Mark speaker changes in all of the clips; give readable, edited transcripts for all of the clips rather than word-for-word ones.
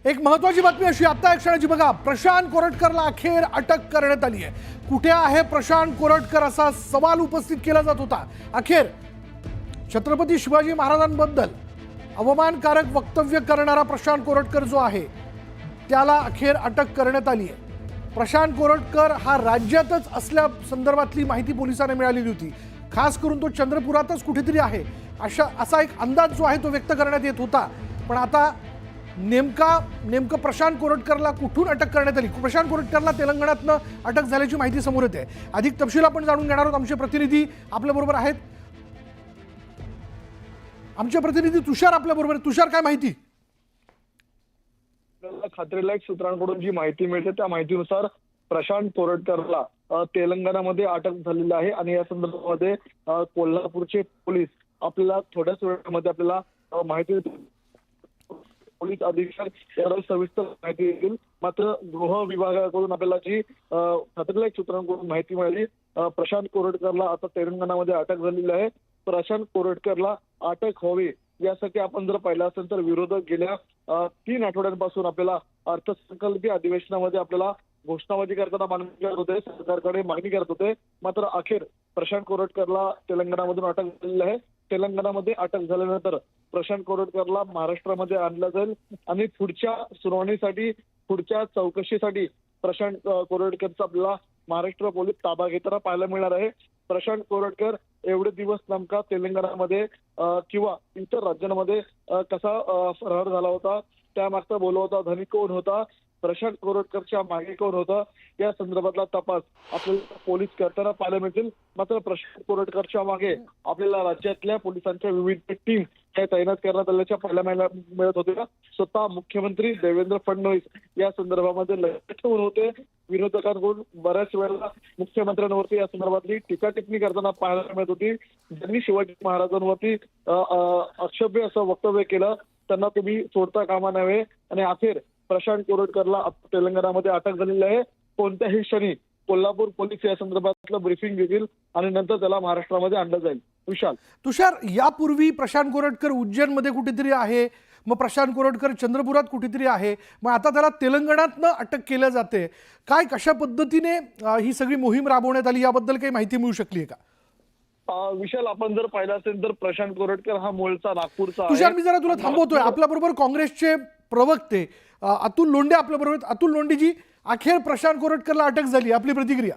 Speaker 1: एक महत्वाची बातमी अशी आता एक क्षणाची बघा, प्रशांत कोरटकरला अखेर अटक करण्यात आली आहे। कुठे आहे प्रशांत कोरटकर असा सवाल उपस्थित केला जात होता। अखेर छत्रपती शिवाजी महाराजांबद्दल अवमानकारक वक्तव्य करणारा प्रशांत कोरटकर जो आहे त्याला अखेर अटक करण्यात आली आहे। प्रशांत कोरटकर हा राज्यातच असल्या संदर्भातली माहिती पोलिसांना मिळालेली होती। खास करून तो चंद्रपुरातच कुठेतरी आहे असा एक अंदाज जो आहे तो व्यक्त करण्यात येत होता। पण आता नेमकं प्रशांत कोरटकरला कुठून अटक करण्यात आली? प्रशांत कोरटकरला तेलंगणातनं अटक झाल्याची माहिती समोर येते। अधिक तपशील आपण जाणून घेणार आहोत। आमचे प्रतिनिधी आपल्या बरोबर आहेत। आमचे प्रतिनिधी तुषार आपल्या बरोबर। तुषार, काय माहिती?
Speaker 2: खात्रीलायक सूत्रांकडून जी माहिती मिळते त्या माहितीनुसार प्रशांत कोरटकरला तेलंगणामध्ये अटक झालेली आहे आणि या संदर्भामध्ये कोल्हापूरचे पोलीस आपल्याला थोड्याच वेळामध्ये आपल्याला माहिती पोलीस अधीक्षक यावर सविस्तर माहिती देतील। मात्र गृह विभागाकडून आपल्याला जी खात्रीलायक सूत्रांकडून माहिती मिळाली, प्रशांत कोरटकरला आता तेलंगणामध्ये अटक झालेली आहे। प्रशांत कोरटकरला अटक व्हावी यासाठी आपण जर पाहिलं असेल तर विरोधक गेल्या 3 आठवड्यांपासून आपल्याला अर्थसंकल्पीय अधिवेशनामध्ये आपल्याला घोषणाबाजी करताना मागणी करत होते, सरकारकडे मागणी करत होते। मात्र अखेर प्रशांत कोरटकरला तेलंगणामधून अटक झालेली आहे। तेलंगणामध्ये अटक झाल्यानंतर प्रशांत कोरटकरला महाराष्ट्रामध्ये आणलं जाईल आणि पुढच्या सुनावणीसाठी, पुढच्या चौकशीसाठी प्रशांत कोरटकरचा आपल्याला महाराष्ट्र पोलीस ताबा घेताना पाहायला मिळणार आहे। प्रशांत कोरटकर एवढे दिवस नेमका तेलंगणामध्ये किंवा इतर राज्यांमध्ये कसा फरार झाला होता, त्यामागचा बोलवता धनी कोण होता, प्रशांत कोरटकरच्या मागे कोण होतं, या संदर्भातला तपास आपल्याला पोलीस करताना पाहायला मिळतील। मात्र प्रशांत कोरटकरच्या मागे आपल्याला राज्यातल्या पोलिसांच्या विविध टीम हे तैनात करण्यात आल्याच्या पाहायला मिळत होते। स्वतः मुख्यमंत्री देवेंद्र फडणवीस या संदर्भामध्ये लक्ष ठेवून होते। विरोधकांकडून बऱ्याच वेळेला मुख्यमंत्र्यांवरती या संदर्भातली टीका टिप्पणी करताना पाहायला मिळत होती। ज्यांनी शिवाजी महाराजांवरती आक्षेप्य असं वक्तव्य केलं त्यांना तुम्ही सोडता कामा नये आणि अखेर प्रशांत कोरटकरला तेलंगणामध्ये अटक झालेली आहे। कोणत्याही क्षणी कोल्हापूर पोलीस या संदर्भातलं ब्रीफिंग घेतील आणि नंतर त्याला महाराष्ट्रामध्ये आणलं जाईल।
Speaker 1: तुषार, यापूर्वी प्रशांत कोरटकर उज्जैनमध्ये कुठेतरी आहे, मग प्रशांत कोरटकर चंद्रपुरात कुठेतरी आहे, मग आता त्याला तेलंगणातनं अटक केल्या जाते। काय कशा पद्धतीने ही सगळी मोहीम राबवण्यात आली याबद्दल काही माहिती मिळू शकली आहे का?
Speaker 2: विशाल, आपण जर पाहिलं असेल तर प्रशांत कोरटकर हा मूळचा नागपूरचा आहे।
Speaker 1: तुषार, मी जरा तुला थांबवतोय। आपल्या बरोबर काँग्रेसचे प्रवक्ते अतुल लोंढे आपल्या बरोबर। अतुल लोंढेजी, अखेर प्रशांत कोरटकरला अटक झाली, आपली प्रतिक्रिया?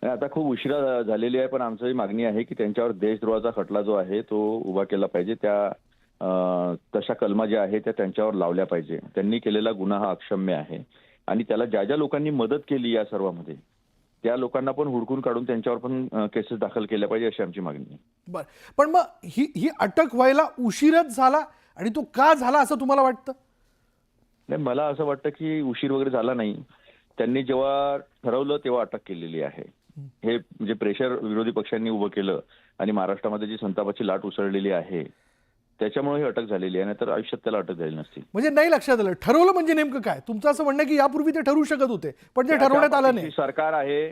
Speaker 3: आता खूप उशिरा झालेली आहे, पण आमची मागणी आहे की त्यांच्यावर देशद्रोहाचा खटला जो आहे तो उभा केला पाहिजे। तशा कलमा ज्या आहेत त्या त्यांच्यावर लावल्या पाहिजे। त्यांनी केलेला गुन्हा हा अक्षम्य आहे आणि त्याला ज्या ज्या लोकांनी मदत केली या सर्वांमध्ये त्या लोकांना पण हुडकून काढून त्यांच्यावर पण केसेस दाखल केल्या पाहिजे अशी आमची मागणी आहे।
Speaker 1: बरं, पण मग ही अटक व्हायला उशीरच झाला आणि तो का झाला असं तुम्हाला वाटतं?
Speaker 3: नाही, मला असं वाटतं की उशीर वगैरे झाला नाही। त्यांनी जेव्हा ठरवलं तेव्हा अटक केलेली आहे। हे म्हणजे प्रेशर विरोधी पक्षांनी उभं केलं आणि महाराष्ट्रामध्ये जी संतापाची लाट उसळलेली आहे त्याच्यामुळे ही अटक झालेली आहे, नाहीतर आयुष्यात त्याला अटक झाली नसती।
Speaker 1: म्हणजे नाही लक्षात आलं ठरवलं म्हणजे नेमकं काय? तुमचं असं म्हणणं की यापूर्वी ते ठरवू शकत होते पण ते ठरवण्यात आलं नाही।
Speaker 3: सरकार आहे,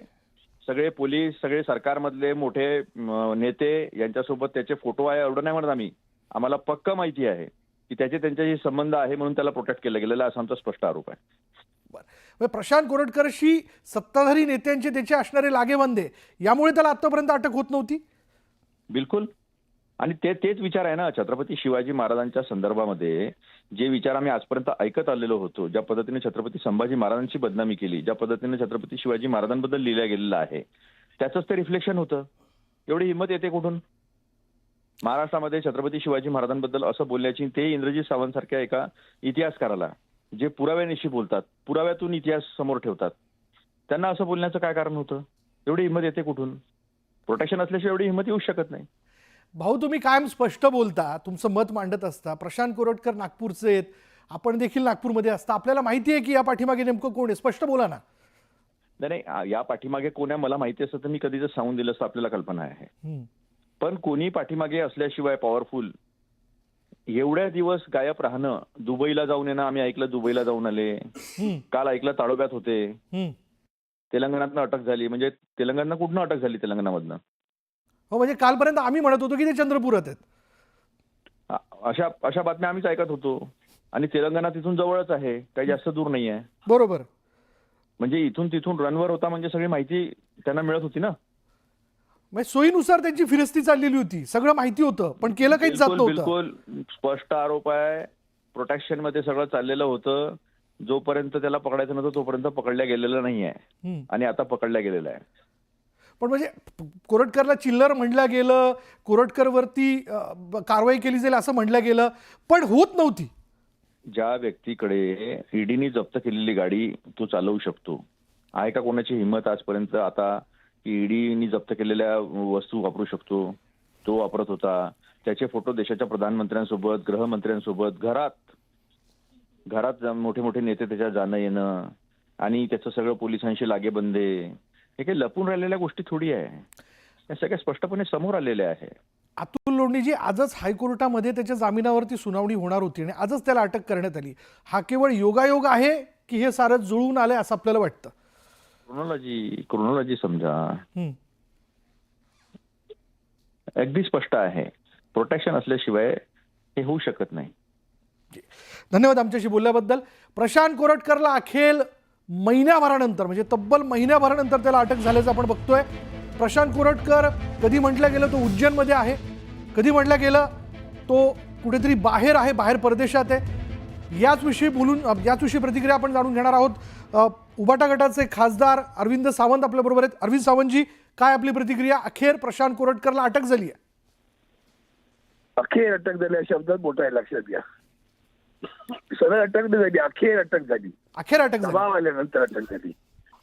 Speaker 3: सगळे पोलीस, सगळे सरकारमधले मोठे नेते यांच्यासोबत त्याचे फोटो आहे एवढं नाही म्हणत आम्ही। आम्हाला पक्का माहिती आहे की त्यांच्याशी संबंध आहे म्हणून त्याला प्रोटेक्ट केलं गेलेलं असा आमचा स्पष्ट आरोप आहे।
Speaker 1: बरं, प्रशांत कोरटकरशी सत्ताधारी नेत्यांचे त्याचे असणारे लागेबांधे यामुळे त्याला आतापर्यंत अटक होत नव्हती?
Speaker 3: बिलकुल, आणि तेच विचार आहे ना छत्रपती शिवाजी महाराजांच्या संदर्भामध्ये जे विचार आम्ही आजपर्यंत ऐकत आलेलो होतो, ज्या पद्धतीने छत्रपती संभाजी महाराजांची बदनामी केली, ज्या पद्धतीने छत्रपती शिवाजी महाराजांबद्दल लिहिलं गेलेलं आहे त्याचंच ते रिफ्लेक्शन होतं। एवढी हिंमत येते कुठून महाराष्ट्रामध्ये छत्रपती शिवाजी महाराजांबद्दल असं बोलण्याची? ते इंद्रजित सावंत सारख्या एका इतिहासकाराला जे पुराव्यानिशी बोलतात, पुराव्यातून इतिहास समोर ठेवतात, त्यांना असं बोलण्याचं काय कारण होतं? एवढी हिंमत येते कुठून? प्रोटेक्शन असल्याशिवाय एवढी हिंमत येऊ शकत नाही।
Speaker 1: भाऊ, तुम्ही कायम स्पष्ट बोलता, तुमचं मत मांडत असता। प्रशांत कोरटकर नागपूरचे आहेत, आपण देखील नागपूरमध्ये असता, आपल्याला माहिती आहे की या पाठीमागे नेमकं कोण आहे? स्पष्ट बोला ना।
Speaker 3: नाही, या पाठीमागे कोण आहे मला माहिती असतं तर मी कधीच सांगून दिलं असतं, आपल्याला कल्पना आहे। पण कोणी पाठीमागे असल्याशिवाय पॉवरफुल एवढ्या दिवस गायब राहणं, दुबईला जाऊन येणं, आम्ही ऐकलं दुबईला जाऊन आले, काल ऐकलं ताडोब्यात होते, तेलंगणातनं अटक झाली। म्हणजे तेलंगणात कुठनं अटक झाली? तेलंगणामधनं?
Speaker 1: हो, म्हणजे कालपर्यंत आम्ही म्हणत होतो की ते चंद्रपुरात आहेत।
Speaker 3: अशा बातम्या आम्हीच ऐकत होतो आणि तेलंगणा तिथून जवळच आहे, काही जास्त दूर नाही आहे.
Speaker 1: बरोबर.
Speaker 3: म्हणजे इथून तिथून रनवर होता म्हणजे सगळी माहिती त्यांना मिळत होती ना.
Speaker 1: म्हणजे सोयीनुसार त्यांची फिरस्ती चाललेली होती, सगळं माहिती होतं, पण केलं काहीच जात
Speaker 3: बिलकुल
Speaker 1: नव्हतं.
Speaker 3: बिलकुल स्पष्ट आरोप आहे. प्रोटेक्शन मध्ये सगळं चाललेलं होतं. जोपर्यंत त्याला पकडायचं नव्हतं तोपर्यंत पकडल्या गेलेलं नाही आहे
Speaker 1: हम्म.
Speaker 3: आणि आता पकडल्या गेलेलं आहे.
Speaker 1: पण म्हणजे कोरटकरला चिल्लर म्हणलं गेलं, कोरटकरवरती कारवाई केली जाईल असं म्हणलं गेलं, पण होत नव्हती.
Speaker 3: ज्या व्यक्तीकडे ईडीने जप्त केलेली गाडी तो चालवू शकतो, आहे का कोणाची हिंमत आजपर्यंत आता की ईडीने जप्त केलेल्या वस्तू वापरू शकतो? तो वापरत होता. त्याचे फोटो देशाच्या प्रधानमंत्र्यांसोबत, गृहमंत्र्यांसोबत घरात मोठे मोठे नेते त्याच्या जाणं येणं आणि त्याचं सगळं पोलिसांशी लागेबंदे, हे काही लपून राहिलेल्या गोष्टी थोडी आहे. या सगळ्या स्पष्टपणे समोर आलेल्या आहे.
Speaker 1: अतुल लोंढेजी, आजच हायकोर्टामध्ये त्याच्या जामिनावरती सुनावणी होणार होती आणि आजच त्याला अटक करण्यात आली. हा केवळ योगायोग आहे की हे सारं जुळून आलंय असं आपल्याला वाटतं?
Speaker 3: क्रोनॉलॉजी समजा. अगदी स्पष्ट आहे. प्रोटेक्शन असल्याशिवाय हे होऊ शकत नाही.
Speaker 1: धन्यवाद आमच्याशी बोलल्याबद्दल. प्रशांत कोरटकरला अखेर महिन्याभरानंतर, म्हणजे तब्बल महिन्याभरानंतर त्याला अटक झाल्याचं आपण बघतोय. प्रशांत कोरटकर कधी म्हटलं गेलं तो उज्जैनमध्ये आहे, कधी म्हटलं गेलं तो कुठेतरी बाहेर आहे, बाहेर परदेशात आहे. याच विषयी प्रतिक्रिया आपण जाणून घेणार आहोत. उबाटा गटाचे खासदार अरविंद सावंत आपल्याबरोबर आहेत. अरविंद सावंतजी, काय आपली प्रतिक्रिया? अखेर प्रशांत कोरटकरला अटक झाली आहे.
Speaker 4: अखेर अटक झाली या शब्दात मोठा आहे, लक्षात घ्या. सरळ अटक नाही झाली, अखेर अटक झाली.
Speaker 1: अखेर अटक झाली.
Speaker 4: दबाव आल्यानंतर अटक झाली.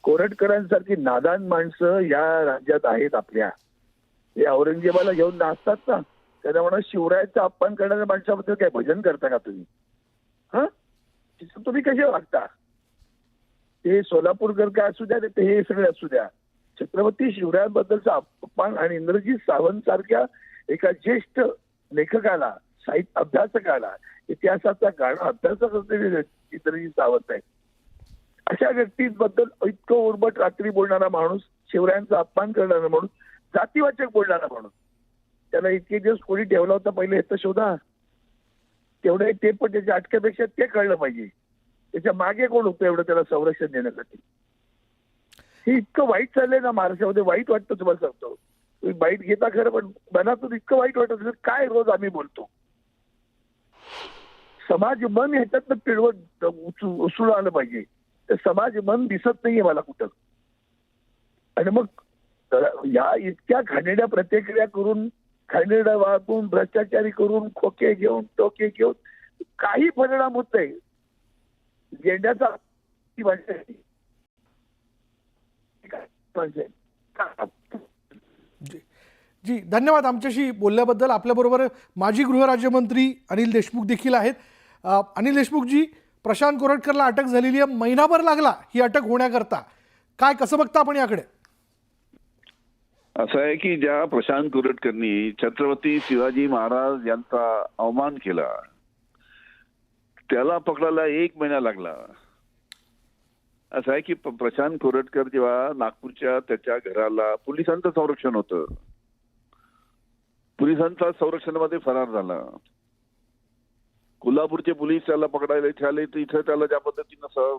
Speaker 4: कोरटकरांसारखी नादान माणसं या राज्यात आहेत आपल्या. हे औरंगजेबाला घेऊन नाचतात ना, त्यांना म्हणा शिवरायाचा अपमान करणाऱ्या माणसाबद्दल काय भजन करता का तुम्ही? हा, तुम्ही कसे वागता? ते सोलापूरकर काय असू द्या, ते हे सगळे असू द्या, छत्रपती शिवरायांबद्दलचा अपमान आणि इंद्रजीत सावंत सारख्या एका ज्येष्ठ लेखकाला, साहित्य अभ्यासकाला, इतिहासाचा गाणं अभ्यासक असलेले इंद्रजीत सावंत आहेत. अशा व्यक्तींबद्दल इतकं उर्बट रात्री बोलणारा माणूस, शिवरायांचा अपमान करणारा माणूस, जातीवाचक बोलणारा माणूस, त्याला इतके दिवस कोणी ठेवला होता पहिले हे तर शोधा. तेवढे ते पण त्याच्या अटकेपेक्षा ते कळलं पाहिजे. त्याच्या मागे कोण होतं एवढं त्याला संरक्षण देण्यासाठी? हे इतकं वाईट चाललंय ना महाराष्ट्रामध्ये, वाईट वाटतं. तुम्हाला सांगतो, तुम्ही बाईट घेता खरं, पण मनातून इतकं वाईट वाटत काय रोज आम्ही बोलतो. समाज मन ह्याच्यातनं पिळवत उसळून आलं पाहिजे. तर समाज मन दिसत नाहीये मला कुठं. आणि मग या इतक्या घाणेरड्या प्रतिक्रिया करून, घाणेरड्या वागून, भ्रष्टाचारी करून, खोके घेऊन, टोके घेऊन काही परिणाम होत नाही. गेंड्याचा
Speaker 1: जी, धन्यवाद आमच्याशी बोलल्याबद्दल. आपल्याबरोबर माजी गृहराज्यमंत्री अनिल देशमुख देखील आहेत. अनिल देशमुखजी, प्रशांत कोरटकरला अटक झालेली आहे, महिनाभर लागला ही अटक होण्याकरता. काय, कसं बघता आपण याकडे?
Speaker 5: असं आहे की ज्या प्रशांत कोरटकरनी छत्रपती शिवाजी महाराज यांचा अवमान केला, त्याला पकडायला 1 महिना लागला. असं आहे की प्रशांत कोरटकर जेव्हा नागपूरच्या त्याच्या घराला पोलिसांचं संरक्षण होतं, पोलिसांच्या संरक्षणामध्ये फरार झाला. कोल्हापूरचे पोलीस त्याला पकडायला इथे आले, तर इथं त्याला ज्या पद्धतीनं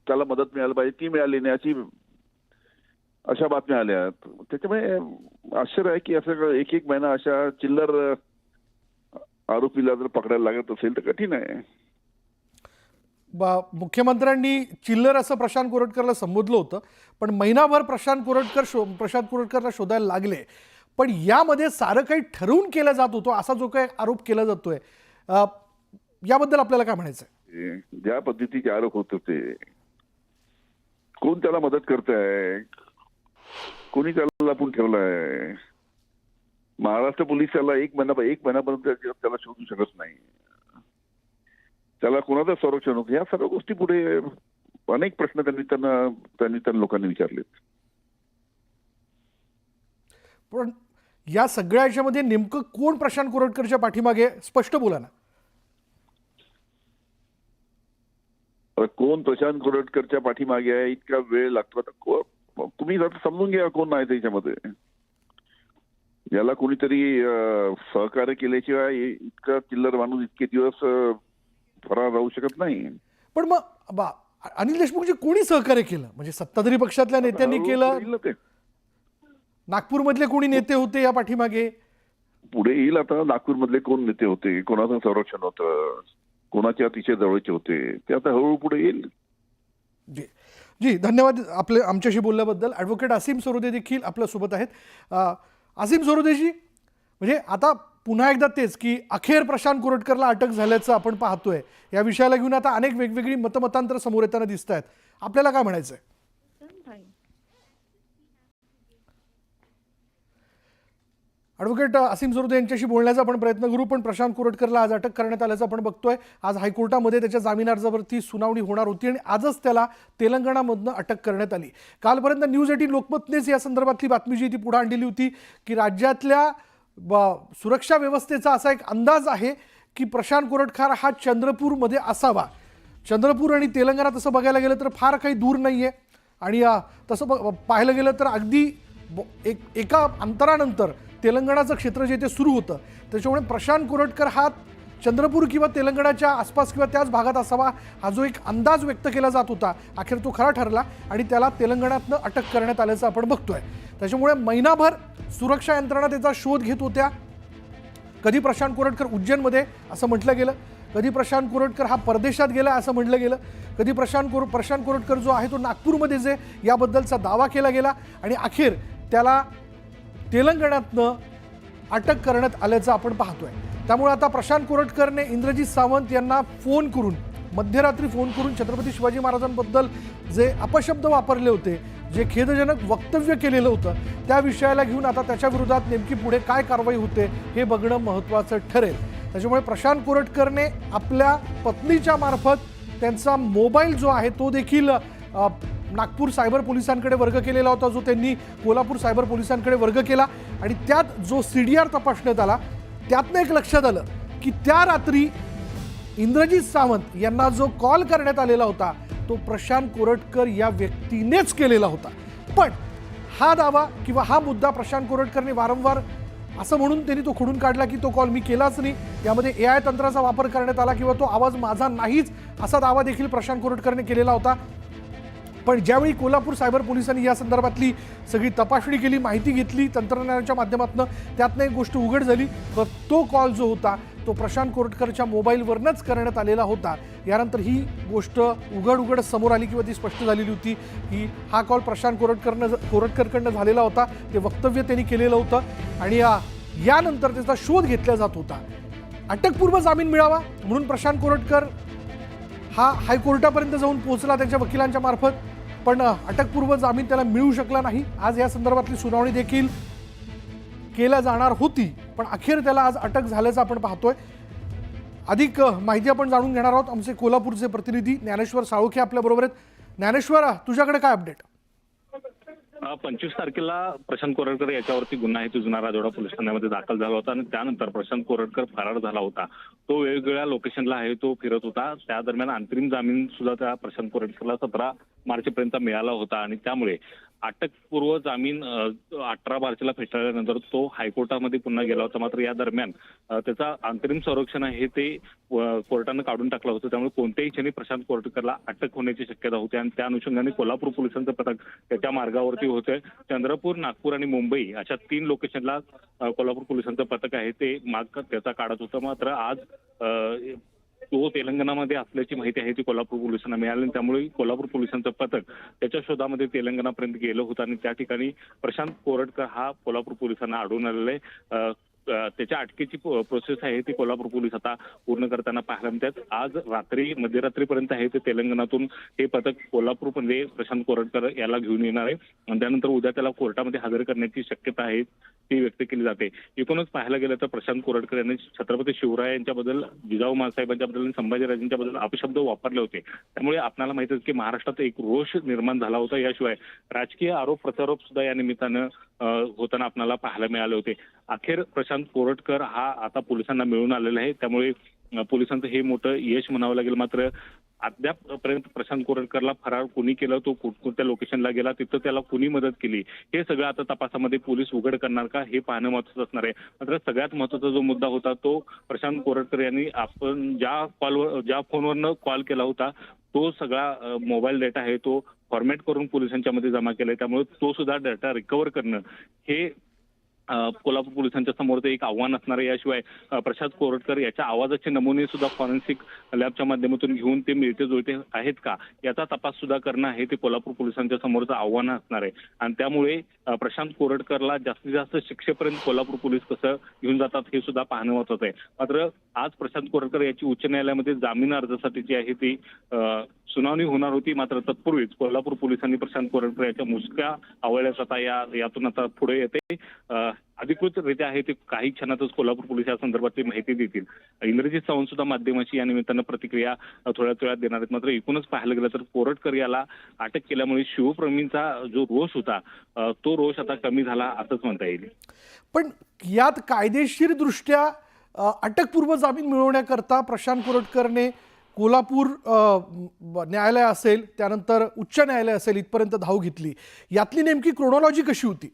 Speaker 5: त्याला मदत मिळायला पाहिजे ती मिळाली नाही, अशा बातम्या आल्या. त्याच्यामुळे आश्चर्य आहे की असं 1 महिना अशा चिल्लर आरोपीला जर पकडायला लागत असेल तर कठीण आहे.
Speaker 1: मुख्यमंत्र्यांनी चिल्लर असं प्रशांत कोरटकरला संबोधलं होतं, पण महिनाभर प्रशांत कोरटकरला शोधायला लागले. पण यामध्ये सारं काही ठरवून केलं जात होतं असा जो काही आरोप केला जातोय, याबद्दल आपल्याला काय म्हणायचंय?
Speaker 5: ज्या पद्धतीचे आरोप होत होते, कोण त्याला मदत करताय, कोणी त्याला लपून ठेवलाय? महाराष्ट्र पोलीस त्याला 1 महिन्यापर्यंत त्याला शोधू शकत नाही. त्याला कोणाचं संरक्षण होतं, या सर्व गोष्टी पुढे अनेक प्रश्न त्यांनी लोकांनी विचारलेत.
Speaker 1: पण या सगळ्या याच्यामध्ये नेमकं कोण प्रशांत कोरटकरच्या पाठीमागे, स्पष्ट बोला ना.
Speaker 5: कोण प्रशांत कोरटकरच्या पाठीमागे आहे, इतका वेळ लागतो. तुम्ही समजून घ्या कोण आहे त्याच्यामध्ये. याला कोणीतरी सहकार्य केल्याशिवाय इतका चिल्लर माणूस इतके दिवस फरार राहू शकत नाही.
Speaker 1: पण मग अनिल देशमुखजी कोणी सहकार्य केलं? म्हणजे सत्ताधारी पक्षातल्या नेत्यांनी केलं,
Speaker 5: पुढे येईल ते.
Speaker 1: नागपूरमधले कोणी नेते होते या पाठीमागे?
Speaker 5: पुढे येईल आता. नागपूरमधले कोण नेते होते, कोणाचं संरक्षण होतं, कोणाच्या अतिशय जवळचे होते, ते आता हळूहळू पुढे येईल.
Speaker 1: जी जी, धन्यवाद आपले आमच्याशी बोलल्याबद्दल. ॲडव्होकेट असीम सरोदे देखील आपल्यासोबत आहेत. असीम सरोदेजी, म्हणजे आता पुन्हा एकदा तेच की अखेर प्रशांत कोरटकरला अटक झाल्याचं आपण पाहतोय. या विषयाला घेऊन आता अनेक वेगवेगळी मतमतांतर समोर येताना दिसत आहेत. आपल्याला काय म्हणायचंय? ॲडव्होकेट असीम सरोदे यांच्याशी बोलण्याचा आपण प्रयत्न करू. पण प्रशांत कोरटकरला आज अटक करण्यात आल्याचं आपण बघतोय. आज हायकोर्टामध्ये त्याच्या जामीन अर्जावरती सुनावणी होणार होती आणि आजच त्याला तेलंगणामधनं अटक करण्यात आली. कालपर्यंत न्यूज 18 लोकमतनेच या संदर्भातली बातमी जी ती पुढे आणलेली होती की राज्यातल्या सुरक्षा व्यवस्थेचा असा एक अंदाज आहे की प्रशांत कोरटकर हा चंद्रपूरमध्ये असावा. चंद्रपूर आणि तेलंगणा तसं बघायला गेलं तर फार काही दूर नाही आहे. आणि तसं पाहायला गेलं तर अगदी एका अंतरानंतर तेलंगणाचं क्षेत्र जे ते सुरू होतं. त्याच्यामुळे प्रशांत कोरटकर हा चंद्रपूर किंवा तेलंगणाच्या आसपास किंवा त्याच भागात असावा हा जो एक अंदाज व्यक्त केला जात होता, अखेर तो खरा ठरला आणि त्याला तेलंगणातनं अटक करण्यात आल्याचं आपण बघतोय. त्याच्यामुळे महिनाभर सुरक्षा यंत्रणा त्याचा शोध घेत होत्या. कधी प्रशांत कोरटकर उज्जैनमध्ये असं म्हटलं गेलं, कधी प्रशांत कोरटकर हा परदेशात गेला असं म्हटलं गेलं, कधी प्रशांत कोरटकर जो आहे तो नागपूरमध्ये जे याबद्दलचा दावा केला गेला आणि अखेर त्याला तेलंगणातनं अटक करण्यात आल्याचं आपण पाहतोय. त्यामुळे आता प्रशांत कोरटकरने इंद्रजीत सावंत यांना फोन करून, मध्यरात्री फोन करून छत्रपती शिवाजी महाराजांबद्दल जे अपशब्द वापरले होते, जे खेदजनक वक्तव्य केलेलं होतं, त्या विषयाला घेऊन आता त्याच्या विरोधात नेमकी पुढे काय कारवाई होते हे बघणं महत्त्वाचं ठरेल. त्याच्यामुळे प्रशांत कोरटकरने आपल्या पत्नीच्या मार्फत त्यांचा मोबाईल जो आहे तो देखील नागपूर सायबर पोलिसांकडे वर्ग केलेला होता, जो त्यांनी कोल्हापूर सायबर पोलिसांकडे वर्ग केला. आणि त्यात जो CDR तपासण्यात आला त्यातनं एक लक्षात आलं की त्या रात्री इंद्रजीत सावंत यांना जो कॉल करण्यात आलेला होता तो प्रशांत कोरटकर या व्यक्तीनेच केलेला होता. पण हा दावा किंवा हा मुद्दा प्रशांत कोरटकरने वारंवार असं म्हणून त्यांनी तो खोडून काढला की तो कॉल मी केलाच नाही, यामध्ये AI तंत्राचा वापर करण्यात आला किंवा तो आवाज माझा नाहीच, असा दावा देखील प्रशांत कोरटकरने केलेला होता. पण ज्यावेळी कोल्हापूर सायबर पोलिसांनी या संदर्भातली सगळी तपासणी केली, माहिती घेतली तंत्रज्ञानाच्या माध्यमातून, त्यातनं एक गोष्ट उघड झाली. तर तो कॉल जो होता तो प्रशांत कोरटकरच्या मोबाईलवरनंच करण्यात आलेला होता. यानंतर ही गोष्ट उघड समोर आली किंवा ती स्पष्ट झालेली होती की हा कॉल प्रशांत कोरटकरकडनं झालेला होता, ते वक्तव्य त्यांनी केलेलं होतं आणि यानंतर त्याचा शोध घेतला जात होता. अटकपूर्व जामीन मिळावा म्हणून प्रशांत कोरटकर हा हायकोर्टापर्यंत जाऊन पोहोचला त्यांच्या वकिलांच्या मार्फत, पण अटकपूर्व जामीन त्याला मिळू शकला नाही. आज या संदर्भातली सुनावणी देखील केल्या जाणार होती, पण अखेर त्याला आज अटक झाल्याचं आपण पाहतोय. अधिक माहिती आपण जाणून घेणार आहोत. आमचे कोल्हापूरचे प्रतिनिधी ज्ञानेश्वर साळोखे आपल्याबरोबर आहेत. ज्ञानेश्वर, तुझ्याकडे काय अपडेट?
Speaker 6: 25 तारखेला प्रशांत कोरटकर याच्यावरती गुन्हा आहे तो जुना राजवाडा पोलीस ठाण्यामध्ये दाखल झाला होता आणि त्यानंतर प्रशांत कोरटकर फरार झाला होता. तो वेगवेगळ्या लोकेशनला आहे तो फिरत होता. त्या दरम्यान अंतरिम जामीन सुद्धा त्या प्रशांत कोरटकरला 17 मार्चपर्यंत मिळाला होता आणि त्यामुळे अटकपूर्व जामीन 18 मार्चला फेटाळल्यानंतर तो हायकोर्टामध्ये पुन्हा गेला होता. मात्र या दरम्यान त्याचा अंतरिम संरक्षण आहे ते कोर्टानं काढून टाकलं होतं. त्यामुळे कोणत्याही क्षणी प्रशांत कोरटकरला अटक होण्याची शक्यता होती आणि त्या अनुषंगाने कोल्हापूर पोलिसांचं पथक त्याच्या मार्गावरती होते. चंद्रपूर, नागपूर आणि मुंबई अशा 3 लोकेशनला कोल्हापूर पोलिसांचं पथक आहे ते माग त्याचा काढत होतं. मात्र आज तो तेलंगणामध्ये असल्याची माहिती आहे ती कोल्हापूर पोलिसांना मिळाली. त्यामुळे कोल्हापूर पोलिसांचं पथक त्याच्या शोधामध्ये तेलंगणापर्यंत गेलं होतं आणि त्या ठिकाणी प्रशांत कोरटकर हा कोल्हापूर पोलिसांना आढळून आलेला आहे. त्याच्या अटकेची प्रोसेस आहे ती कोल्हापूर पोलीस आता पूर्ण करताना पाहायला मिळतात. आज मध्यरात्रीपर्यंत आहे ते तेलंगणातून हे पथक कोल्हापूरमध्ये प्रशांत कोरटकर याला घेऊन येणार आहे आणि त्यानंतर उद्या त्याला कोर्टामध्ये हजर करण्याची शक्यता आहे ती व्यक्त केली जाते. एकूणच पाहायला गेलं तर प्रशांत कोरटकर यांनी छत्रपती शिवराय यांच्याबद्दल, जिजाऊ माँसाहेबांच्याबद्दल आणि संभाजीराजांच्याबद्दल अपशब्द वापरले होते. त्यामुळे आपल्याला माहिती आहे की महाराष्ट्रात एक रोष निर्माण झाला होता. याशिवाय राजकीय आरोप प्रत्यारोप सुद्धा या निमित्तानं होताना आपल्याला पाहायला मिळाले होते. अखेर प्रशांत कोरटकर हा आता पोलिसांना मिळून आलेला आहे. त्यामुळे पोलिसांचं हे मोठं यश म्हणावं लागेल. मात्र अद्यापपर्यंत प्रशांत कोरटकरला फरार कोणी केलं, तो कोणत्या लोकेशनला गेला, तिथं त्याला कोणी मदत केली, हे सगळं आता तपासामध्ये पोलीस उघड करणार का, हे पाहणं महत्त्वाचं असणार आहे. मात्र सगळ्यात महत्त्वाचा जो मुद्दा होता तो प्रशांत कोरटकर यांनी आपण ज्या फोनवरनं कॉल केला होता तो सगळा मोबाईल डेटा आहे तो फॉर्मॅट करून पोलिसांच्या मध्ये जमा केलाय. त्यामुळे तो सुद्धा डेटा रिकव्हर करणं हे कोल्हापूर पोलिसांच्या समोरचं एक आव्हान असणार आहे. याशिवाय प्रशांत कोरटकर याच्या आवाजाचे नमुने सुद्धा फॉरेन्सिक लॅबच्या माध्यमातून घेऊन ते मिळते जुळते आहेत का याचा तपास सुद्धा करणं आहे ते कोल्हापूर पोलिसांच्या समोरचं आव्हान असणार आहे. आणि त्यामुळे प्रशांत कोरटकरला जास्तीत जास्त शिक्षेपर्यंत कोल्हापूर पोलीस कसं घेऊन जातात हे सुद्धा पाहणं महत्त्वाचं आहे. मात्र आज प्रशांत कोरटकर याची उच्च न्यायालयामध्ये जामीन अर्जासाठी जी आहे ती सुनावणी होणार होती. मात्र तत्पूर्वीच कोल्हापूर पोलिसांनी प्रशांत कोरटकर याच्या मुसक्या आवळल्यास आता यातून आता पुढे येते. अधिकृतरित्या आहे ते काही क्षणातच कोल्हापूर पोलीस या संदर्भातली माहिती देतील. इंद्रजित सावंत सुद्धा माध्यमाची या निमित्तानं प्रतिक्रिया थोड्याच वेळात देणार आहेत. मात्र एकूणच पाहायला गेलं तर कोरटकर याला अटक केल्यामुळे शिवप्रेमींचा जो रोष होता तो रोष आता कमी झाला असंच म्हणता येईल.
Speaker 1: पण यात कायदेशीरदृष्ट्या अटकपूर्व जामीन मिळवण्याकरता प्रशांत कोरटकरने कोल्हापूर न्यायालय असेल त्यानंतर उच्च न्यायालय असेल इथपर्यंत धाव घेतली. यातली नेमकी क्रोनॉलॉजी कशी होती?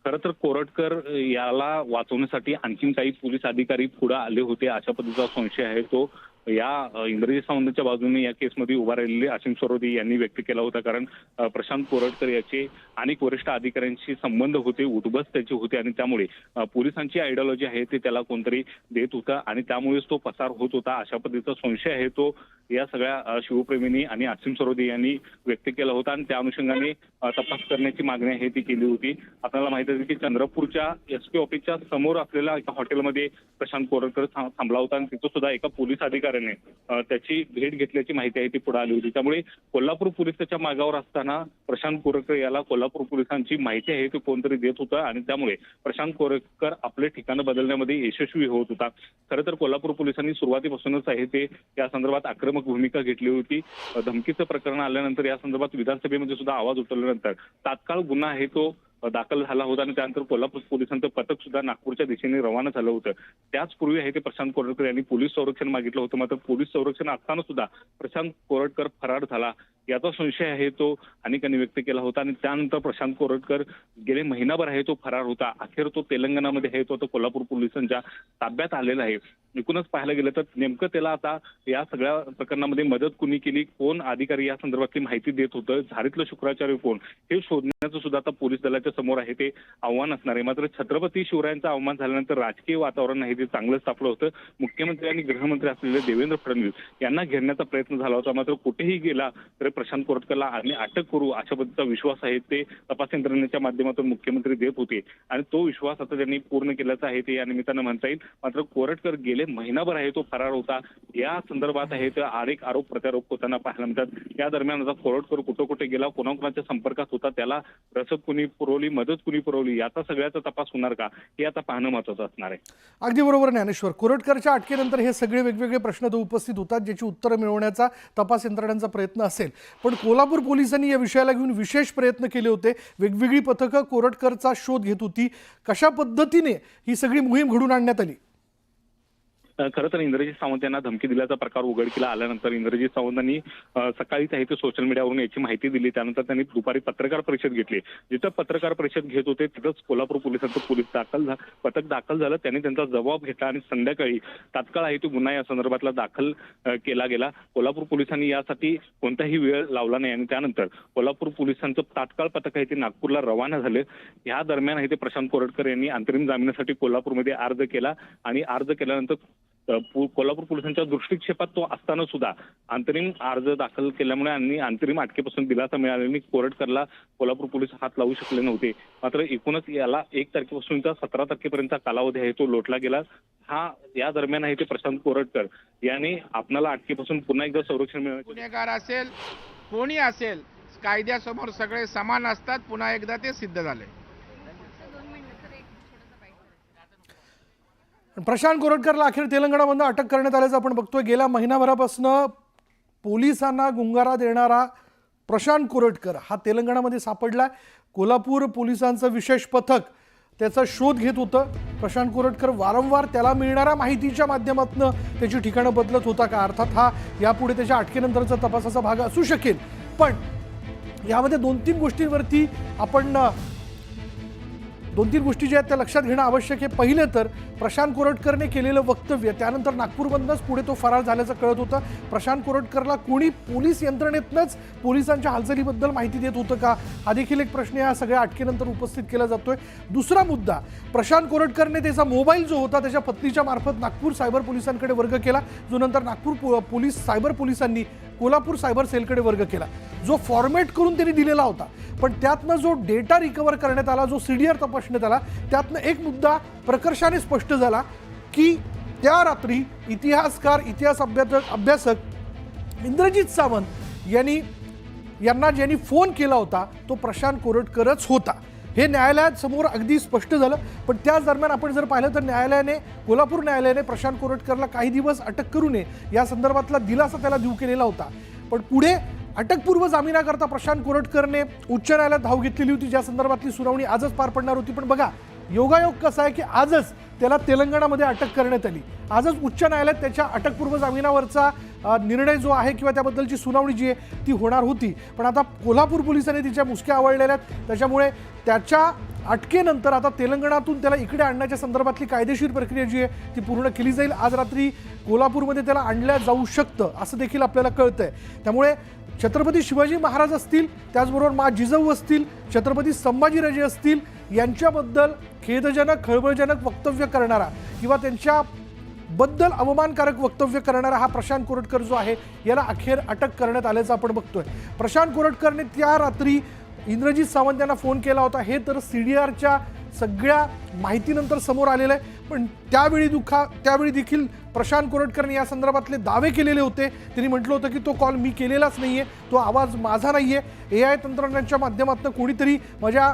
Speaker 6: खरं तर कोरटकर याला वाचवण्यासाठी आणखीन काही पोलीस अधिकारी पुढे आले होते अशा पद्धतीचा संशय आहे तो या इंद्रजित सावंतच्या बाजूने या केसमध्ये उभा राहिलेले असीम सरोदे यांनी व्यक्त केला होता. कारण प्रशांत कोरटकर याचे अनेक वरिष्ठ अधिकाऱ्यांशी संबंध होते, उठबस त्याचे होते आणि त्यामुळे पोलिसांची आयडिओलॉजी आहे ते त्याला कोणतरी देत होता आणि त्यामुळेच तो पसार होत होता अशा पद्धतीचा संशय आहे तो या सगळ्या शिवप्रेमींनी आणि असीम सरोदे यांनी व्यक्त केला होता आणि त्या अनुषंगाने तपास करण्याची मागणी आहे ती केली होती. आपल्याला माहिती आहे की चंद्रपूरच्या SP ऑफिसच्या समोर असलेल्या एका हॉटेलमध्ये प्रशांत कोरटकर थांबला होता आणि तिथं सुद्धा एका पोलीस अधिकाऱ्याने त्याची भेट घेतल्याची माहिती आहे ती पुढे आली होती. त्यामुळे कोल्हापूर पोलीस त्याच्या मागावर असताना प्रशांत कोरटकर याला कोल्हापूर पोलिसांची माहिती आहे ती कोणतरी देत होतं आणि त्यामुळे प्रशांत कोरटकर आपले ठिकाण बदलण्यामध्ये यशस्वी होत होता. खरं तर कोल्हापूर पोलिसांनी सुरुवातीपासूनच आहे ते या संदर्भात आक्रमक भूमिका घेतली होती. धमकीचं प्रकरण आल्यानंतर या संदर्भात विधानसभेमध्ये सुद्धा आवाज उठवल्यानंतर तात्काळ गुन्हा आहे तो दाखल झाला होता आणि त्यानंतर कोल्हापूर पोलिसांचं पथक सुद्धा नागपूरच्या दिशेने रवाना झालं होतं. त्याचपूर्वी आहे ते प्रशांत कोरटकर यांनी पोलीस संरक्षण मागितलं होतं. मात्र पोलीस संरक्षण असताना सुद्धा प्रशांत कोरटकर फरार झाला याचा संशय आहे तो अनेकांनी व्यक्त केला होता आणि त्यानंतर प्रशांत कोरटकर गेले महिनाभर आहे तो फरार होता. अखेर तो तेलंगणामध्ये आहे तो कोल्हापूर पोलिसांच्या ताब्यात आलेला आहे. एकूणच पाहायला गेलं तर नेमकं त्याला आता या सगळ्या प्रकरणामध्ये मदत कुणी केली, कोण अधिकारी या संदर्भातली माहिती देत होतं, झारीतलं शुक्राचार्य कोण, हे शोधण्याचं सुद्धा आता पोलीस दलाच्या समोर आहे ते आव्हान असणार आहे. मात्र छत्रपती शिवरायांचं आव्हान झाल्यानंतर राजकीय वातावरण आहे ते चांगलंच तापलं होतं. मुख्यमंत्री आणि गृहमंत्री असलेले देवेंद्र फडणवीस यांना घेरण्याचा प्रयत्न झाला होता. मात्र कुठेही गेला तर प्रशांत कोरटकरला आम्ही अटक करू अशा पद्धतीचा विश्वास आहे ते तपास यंत्रणेच्या माध्यमातून मुख्यमंत्री देत होते आणि तो विश्वास आता त्यांनी पूर्ण केल्याचा आहे ते या निमित्तानं म्हणता येईल. मात्र कोरटकर गेले महिनाभर आहे तो फरार होता. या संदर्भात आहे ते अनेक आरोप प्रत्यारोप होताना पाहायला मिळतात. या दरम्यान आता कोरटकर कुठं कुठे गेला, कोणाकोणाच्या संपर्कात होता, त्याला रसद कुणी पुरवली, मदत कुणी पुरवली, याचा सगळ्याचा तपास होणार का हे आता पाहणं महत्त्वाचं असणार आहे.
Speaker 1: अगदी बरोबर ज्ञानेश्वर. कोरटकरच्या अटकेनंतर हे सगळे वेगवेगळे प्रश्न तो उपस्थित होतात ज्याची उत्तरं मिळवण्याचा तपास यंत्रणांचा प्रयत्न असेल. पण कोल्हापूर पोलिसांनी या विषयाला घेऊन विशेष प्रयत्न केले होते. वेगवेगळी पथकं कोरटकरचा शोध घेत होती. कशा पद्धतीने ही सगळी मोहीम घडून आणण्यात आली?
Speaker 6: खरं तर इंद्रजित सावंत यांना धमकी दिल्याचा प्रकार उघडकीला आल्यानंतर इंद्रजित सावंतांनी सकाळीच आहे ते सोशल मीडियावरून याची माहिती दिली. त्यानंतर त्यांनी दुपारी पत्रकार परिषद घेतली. जिथं पत्रकार परिषद घेत होते तिथंच कोल्हापूर पोलिसांचं पथक दाखल झालं. त्यांनी त्यांचा जबाब घेतला आणि संध्याकाळी तात्काळ आहे तो गुन्हा या संदर्भातला दाखल केला गेला. कोल्हापूर पोलिसांनी यासाठी कोणताही वेळ लावला नाही आणि त्यानंतर कोल्हापूर पोलिसांचं तात्काळ पथक आहे ते नागपूरला रवाना झालं. या दरम्यान आहे ते प्रशांत कोरटकर यांनी अंतरिम जामिनासाठी कोल्हापूरमध्ये अर्ज केला आणि अर्ज केल्यानंतर कोल्हापूर पोलिसांच्या दृष्टिक्षेपात तो असताना सुद्धा अंतरिम अर्ज दाखल केल्यामुळे आणि अंतरिम अटकेपासून दिलासा मिळाल्याने कोरटकरला कोल्हापूर पोलीस हात लावू शकले नव्हते. मात्र एकूणच याला 1 तारखेपासूनचा 17 तारखेपर्यंतचा कालावधी आहे तो लोटला गेला. या दरम्यान आहे ते प्रशांत कोरटकर याने आपणाला अटकेपासून पुन्हा एकदा संरक्षण मिळालं.
Speaker 7: गुन्हेगार असेल कोणी असेल कायद्यासमोर सगळे समान असतात. पुन्हा एकदा ते सिद्ध झाले.
Speaker 1: प्रशांत कोरटकरला अखेर तेलंगणामधून अटक करण्यात आल्याचं आपण बघतोय. गेल्या महिनाभरापासून पोलिसांना गुंगारा देणारा प्रशांत कोरटकर हा तेलंगणामध्ये सापडला. कोल्हापूर पोलिसांचं विशेष पथक त्याचा शोध घेत होतं. प्रशांत कोरटकर वारंवार त्याला मिळणाऱ्या माहितीच्या माध्यमातून त्याची ठिकाणं बदलत होता का? अर्थात हा यापुढे त्याच्या अटकेनंतरचा तपासाचा भाग असू शकेल, पण यामध्ये दोन तीन गोष्टी ज्या आहेत त्या लक्षात घेणं आवश्यक आहे. पहिलं तर प्रशांत कोरटकरने केलेलं वक्तव्य, त्यानंतर नागपूरमधूनच पुढे तो फरार झाल्याचं कळत होतं. प्रशांत कोरटकरला कोणी पोलीस यंत्रणेतनंच पोलिसांच्या हालचालीबद्दल माहिती देत होतं का? हा देखील एक प्रश्न या सगळ्या अटकेनंतर उपस्थित केला जातोय. दुसरा मुद्दा, प्रशांत कोरटकरने त्याचा मोबाईल जो होता त्याच्या पत्नीच्या मार्फत नागपूर सायबर पोलिसांकडे वर्ग केला, जो नंतर नागपूर पोलीस सायबर पोलिसांनी कोल्हापूर सायबर सेलकडे वर्ग केला, जो फॉर्मॅट करून त्यांनी दिलेला होता. पण त्यातनं जो डेटा रिकव्हर करण्यात आला, जो सीडीआर तपासण्यात आला, त्यातनं एक मुद्दा प्रकर्षाने स्पष्ट झाला की त्या रात्री इतिहास अभ्यासक इंद्रजित सावंत यांना ज्यांनी फोन केला होता तो प्रशांत कोरटकरच होता. हे न्यायालयात समोर अगदी स्पष्ट झालं. पण त्याच दरम्यान आपण जर पाहिलं तर कोल्हापूर न्यायालयाने प्रशांत कोरटकरला काही दिवस अटक करू नये या संदर्भातला दिलासा त्याला देऊ केलेला होता. पण पुढे अटकपूर्व जामिनाकरता प्रशांत कोरटकरने उच्च न्यायालयात धाव घेतलेली होती, ज्या संदर्भातली सुनावणी आजच पार पडणार होती. पण बघा, योगायोग कसा आहे की आजच त्याला तेलंगणामध्ये अटक करण्यात आली. आजच उच्च न्यायालयात त्याच्या अटकपूर्व जामिनावरचा निर्णय जो आहे किंवा त्याबद्दलची सुनावणी जी आहे ती होणार होती. पण आता कोल्हापूर पोलिसांनी तिच्या मुसक्या आवळलेल्या आहेत. त्याच्यामुळे त्याच्या अटकेनंतर आता तेलंगणातून त्याला इकडे आणण्याच्या संदर्भातली कायदेशीर प्रक्रिया जी आहे ती पूर्ण केली जाईल. आज रात्री कोल्हापूरमध्ये त्याला आणल्या जाऊ शकतं असं देखील आपल्याला कळतंय. त्यामुळे छत्रपती शिवाजी महाराज असतील, त्याचबरोबर मा जिजाऊ असतील, छत्रपती संभाजीराजे असतील, यांच्याबद्दल खेदजनक, खळबळजनक वक्तव्य करणारा किंवा त्यांच्याबद्दल अवमानकारक वक्तव्य करणारा हा प्रशांत कोरटकर जो आहे याला अखेर अटक करण्यात आल्याचं आपण बघतोय. प्रशांत कोरटकरने त्या रात्री इंद्रजित सावंत यांना फोन केला होता, हे तर सीडीआरच्या सगळ्या माहितीनंतर समोर आलेलं आहे. पण त्यावेळी देखील प्रशांत कोरटकरने या संदर्भातले दावे केलेले होते. त्यांनी म्हटलं होतं की तो कॉल मी केलेलाच नाहीये, तो आवाज माझा नाहीये, AI तंत्रज्ञानाच्या माध्यमातून कोणीतरी माझ्या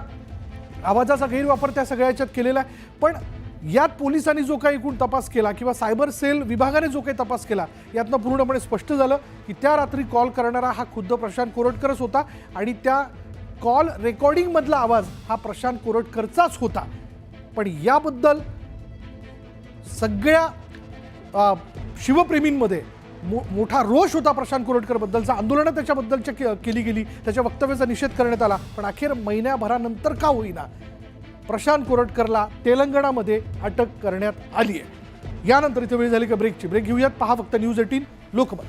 Speaker 1: आवाजाचा गैरवापर त्या सगळ्या याच्यात केलेला आहे. पण यात पोलिसांनी जो काही एकूण तपास केला किंवा सायबर सेल विभागाने जो काही तपास केला, यातनं पूर्णपणे स्पष्ट झालं की त्या रात्री कॉल करणारा हा खुद्द प्रशांत कोरटकरच होता आणि त्या कॉल रेकॉर्डिंगमधला आवाज हा प्रशांत कोरटकरचाच होता. पण याबद्दल सगळ्या शिवप्रेमींमध्ये मोठा रोष होता. प्रशांत कोरटकरबद्दलचा आंदोलनं त्याच्याबद्दलच्या केली गेली, त्याच्या वक्तव्याचा निषेध करण्यात आला. पण अखेर महिन्याभरानंतर का होईना प्रशांत कोरटकरला तेलंगणामध्ये अटक करण्यात आली आहे. यानंतर इथे वेळ झाली का ब्रेकची. ब्रेक घेऊयात. पहा फक्त न्यूज 18 लोकमत.